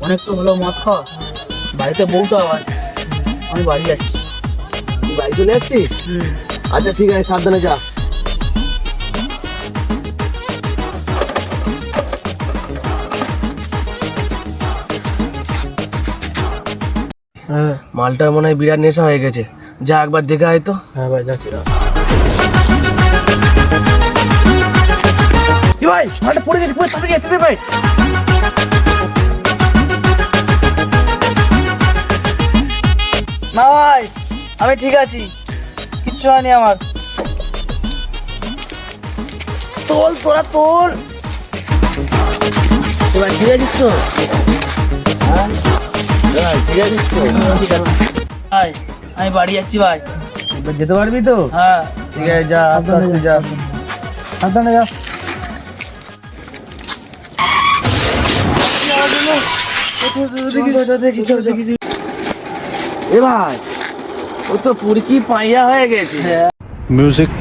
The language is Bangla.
অনেক তো হলো মদ খাওয়া, বাড়িতে বউটাও আছে, আমি বাড়ি যাচ্ছি। তুই বাড়ি চলে যাচ্ছিস? আচ্ছা ঠিক আছে, সাবধানে যা। হ্যাঁ মালটার মনে হয় বিরাট নেশা হয়ে গেছে, যা একবার দেখে আয় তো। হ্যাঁ ভাই যাচ্ছি। ভাই মালটা পড়ে গেছে, পড়ে তাড়াতাড়ি যেতে দে ভাই। না ভাই আমি ঠিক আছি, কিচ্ছু হয়নি আমার। তোল তোরা তোল। এবার ঠিক আছিস তো? হ্যাঁ ঠিক আছিস তো? ঠিক আছে ভাই, আমি বাড়ি যাচ্ছি ভাই। এবার যেতে পারবি তো? হ্যাঁ ঠিক আছে যা, আস্তে আস্তে যা, সাবধানে যা। এ ভাই ও তো পুরকি পাইয়া হয়ে গেছে। music